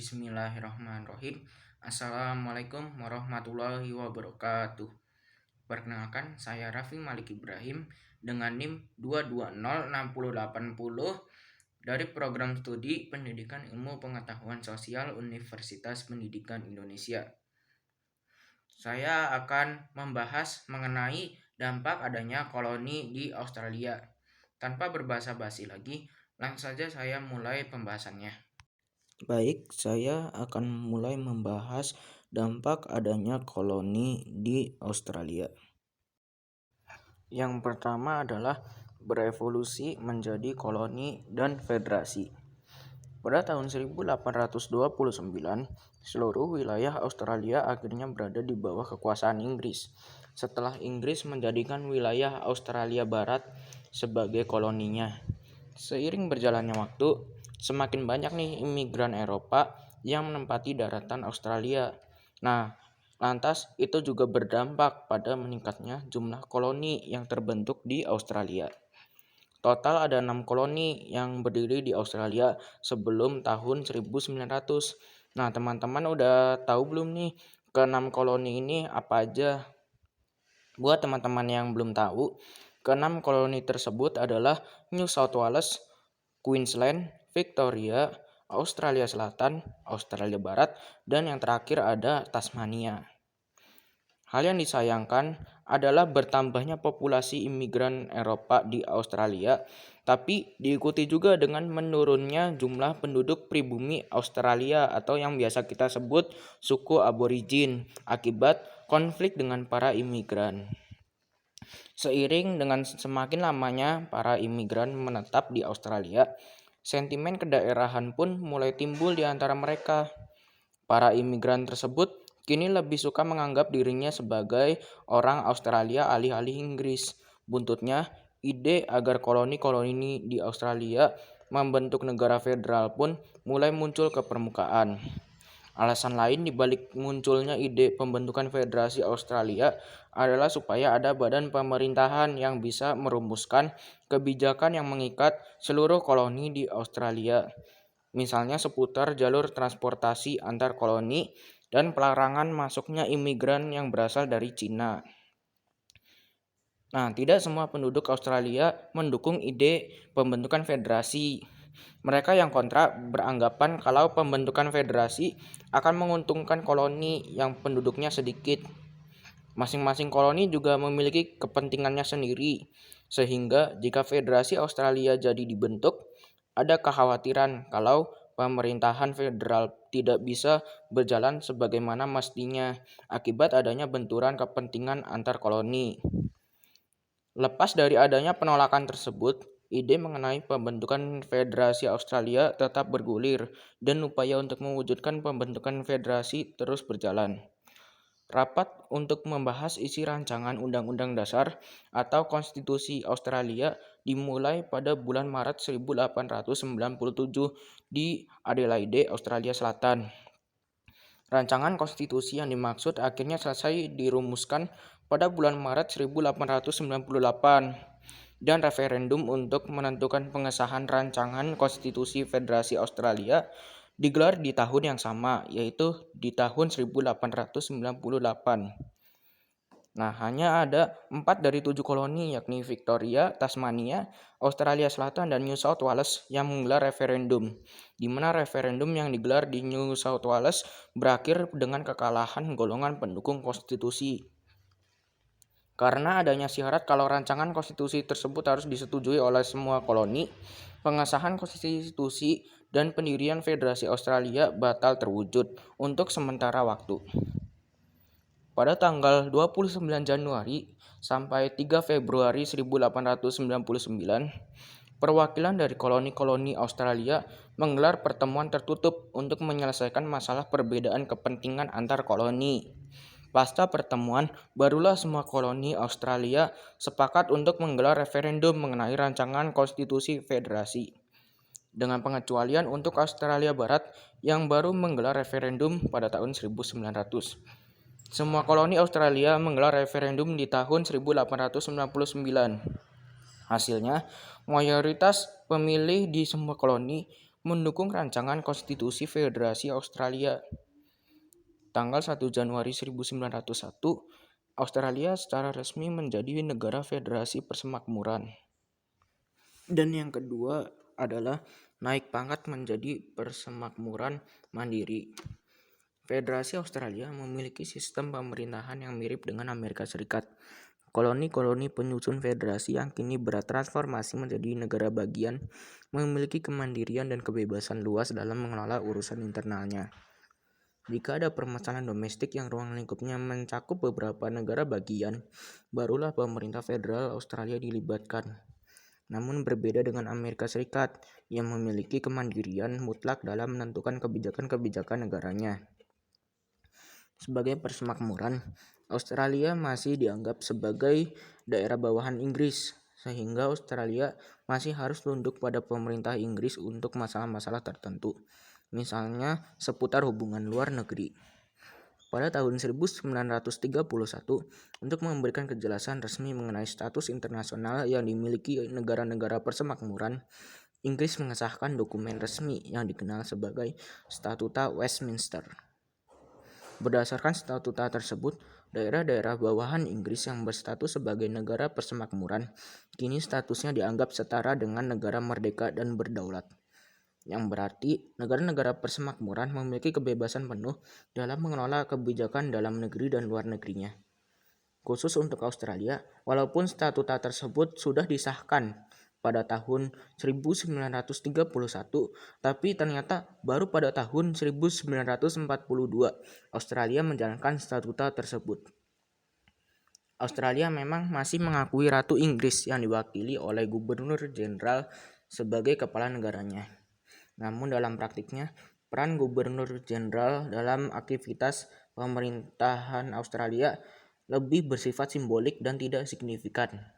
Bismillahirrahmanirrahim. Assalamualaikum warahmatullahi wabarakatuh. Perkenalkan, saya Raffi Malik Ibrahim dengan NIM 2206080 dari Program Studi Pendidikan Ilmu Pengetahuan Sosial Universitas Pendidikan Indonesia. Saya akan membahas mengenai dampak adanya koloni di Australia. Tanpa berbasa-basi lagi, langsung saja saya mulai pembahasannya. Baik, saya akan mulai membahas dampak adanya koloni di Australia. Yang pertama adalah berevolusi menjadi koloni dan federasi. Pada tahun 1829, seluruh wilayah Australia akhirnya berada di bawah kekuasaan Inggris. Setelah Inggris menjadikan wilayah Australia Barat sebagai koloninya. Seiring berjalannya waktu, semakin banyak nih imigran Eropa yang menempati daratan Australia. Nah, lantas itu juga berdampak pada meningkatnya jumlah koloni yang terbentuk di Australia. Total ada 6 koloni yang berdiri di Australia sebelum tahun 1900. Nah, teman-teman udah tahu belum nih ke-6 koloni ini apa aja? Buat teman-teman yang belum tahu, ke-6 koloni tersebut adalah New South Wales, Queensland, Victoria, Australia Selatan, Australia Barat, dan yang terakhir ada Tasmania. Hal yang disayangkan adalah bertambahnya populasi imigran Eropa di Australia, tapi diikuti juga dengan menurunnya jumlah penduduk pribumi Australia atau yang biasa kita sebut suku aborigin akibat konflik dengan para imigran. Seiring dengan semakin lamanya para imigran menetap di Australia, sentimen kedaerahan pun mulai timbul di antara mereka. Para imigran tersebut kini lebih suka menganggap dirinya sebagai orang Australia alih-alih Inggris. Buntutnya, ide agar koloni-koloni di Australia membentuk negara federal pun mulai muncul ke permukaan. Alasan lain dibalik munculnya ide pembentukan Federasi Australia adalah supaya ada badan pemerintahan yang bisa merumuskan kebijakan yang mengikat seluruh koloni di Australia. Misalnya seputar jalur transportasi antar koloni dan pelarangan masuknya imigran yang berasal dari Cina. Nah, tidak semua penduduk Australia mendukung ide pembentukan federasi. Mereka yang kontra beranggapan kalau pembentukan federasi akan menguntungkan koloni yang penduduknya sedikit. Masing-masing koloni juga memiliki kepentingannya sendiri, sehingga jika federasi Australia jadi dibentuk, ada kekhawatiran kalau pemerintahan federal tidak bisa berjalan sebagaimana mestinya akibat adanya benturan kepentingan antar koloni. Lepas dari adanya penolakan tersebut, ide mengenai pembentukan Federasi Australia tetap bergulir dan upaya untuk mewujudkan pembentukan federasi terus berjalan. Rapat untuk membahas isi rancangan Undang-Undang Dasar atau Konstitusi Australia dimulai pada bulan Maret 1897 di Adelaide, Australia Selatan. Rancangan konstitusi yang dimaksud akhirnya selesai dirumuskan pada bulan Maret 1898 dan referendum untuk menentukan pengesahan rancangan konstitusi Federasi Australia digelar di tahun yang sama, yaitu di tahun 1898. Nah, hanya ada 4 dari 7 koloni yakni Victoria, Tasmania, Australia Selatan, dan New South Wales yang menggelar referendum, di mana referendum yang digelar di New South Wales berakhir dengan kekalahan golongan pendukung konstitusi. Karena adanya syarat kalau rancangan konstitusi tersebut harus disetujui oleh semua koloni, pengesahan konstitusi dan pendirian Federasi Australia batal terwujud untuk sementara waktu. Pada tanggal 29 Januari sampai 3 Februari 1899, perwakilan dari koloni-koloni Australia menggelar pertemuan tertutup untuk menyelesaikan masalah perbedaan kepentingan antar koloni. Pasca pertemuan, barulah semua koloni Australia sepakat untuk menggelar referendum mengenai rancangan konstitusi federasi. Dengan pengecualian untuk Australia Barat yang baru menggelar referendum pada tahun 1900. Semua koloni Australia menggelar referendum di tahun 1899. Hasilnya, mayoritas pemilih di semua koloni mendukung rancangan Konstitusi Federasi Australia. Tanggal 1 Januari 1901, Australia secara resmi menjadi negara federasi persemakmuran. Dan yang kedua adalah naik pangkat menjadi persemakmuran mandiri. Federasi Australia memiliki sistem pemerintahan yang mirip dengan Amerika Serikat. Koloni-koloni penyusun federasi yang kini bertransformasi menjadi negara bagian memiliki kemandirian dan kebebasan luas dalam mengelola urusan internalnya. Jika ada permasalahan domestik yang ruang lingkupnya mencakup beberapa negara bagian, barulah pemerintah federal Australia dilibatkan. Namun berbeda dengan Amerika Serikat yang memiliki kemandirian mutlak dalam menentukan kebijakan-kebijakan negaranya. Sebagai persemakmuran, Australia masih dianggap sebagai daerah bawahan Inggris, sehingga Australia masih harus tunduk pada pemerintah Inggris untuk masalah-masalah tertentu, misalnya seputar hubungan luar negeri. Pada tahun 1931, untuk memberikan kejelasan resmi mengenai status internasional yang dimiliki negara-negara persemakmuran, Inggris mengesahkan dokumen resmi yang dikenal sebagai Statuta Westminster. Berdasarkan statuta tersebut, daerah-daerah bawahan Inggris yang berstatus sebagai negara persemakmuran kini statusnya dianggap setara dengan negara merdeka dan berdaulat. Yang berarti negara-negara persemakmuran memiliki kebebasan penuh dalam mengelola kebijakan dalam negeri dan luar negerinya. Khusus untuk Australia, walaupun statuta tersebut sudah disahkan pada tahun 1931, tapi ternyata baru pada tahun 1942 Australia menjalankan statuta tersebut. Australia memang masih mengakui Ratu Inggris yang diwakili oleh Gubernur Jenderal sebagai kepala negaranya. Namun dalam praktiknya, peran Gubernur Jenderal dalam aktivitas pemerintahan Australia lebih bersifat simbolik dan tidak signifikan.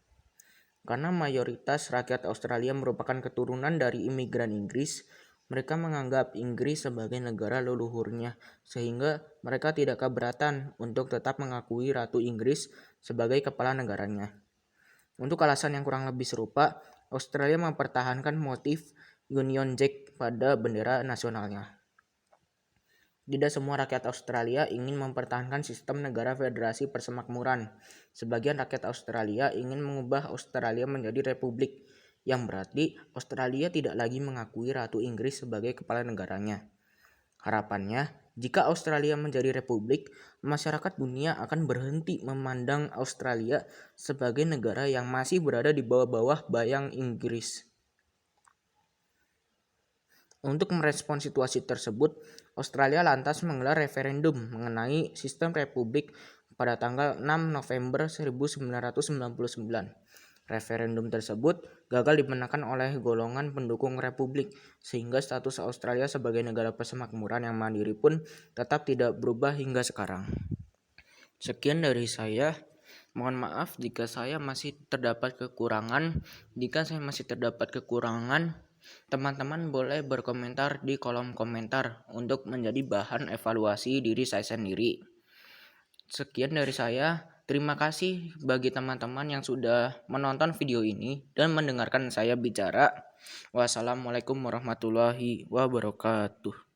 Karena mayoritas rakyat Australia merupakan keturunan dari imigran Inggris, mereka menganggap Inggris sebagai negara leluhurnya, sehingga mereka tidak keberatan untuk tetap mengakui Ratu Inggris sebagai kepala negaranya. Untuk alasan yang kurang lebih serupa, Australia mempertahankan motif Union Jack pada bendera nasionalnya. Tidak semua rakyat Australia ingin mempertahankan sistem negara federasi persemakmuran. Sebagian rakyat Australia ingin mengubah Australia menjadi republik, yang berarti Australia tidak lagi mengakui Ratu Inggris sebagai kepala negaranya. Harapannya, jika Australia menjadi republik, masyarakat dunia akan berhenti memandang Australia sebagai negara yang masih berada di bawah-bawah bayang Inggris. Untuk merespons situasi tersebut, Australia lantas menggelar referendum mengenai sistem republik pada tanggal 6 November 1999. Referendum tersebut gagal dimenangkan oleh golongan pendukung republik, sehingga status Australia sebagai negara persemakmuran yang mandiri pun tetap tidak berubah hingga sekarang. Sekian dari saya. Mohon maaf jika saya masih terdapat kekurangan. Jika saya masih terdapat kekurangan, teman-teman boleh berkomentar di kolom komentar untuk menjadi bahan evaluasi diri saya sendiri. Sekian dari saya. Terima kasih bagi teman-teman yang sudah menonton video ini dan mendengarkan saya bicara. Wassalamualaikum warahmatullahi wabarakatuh.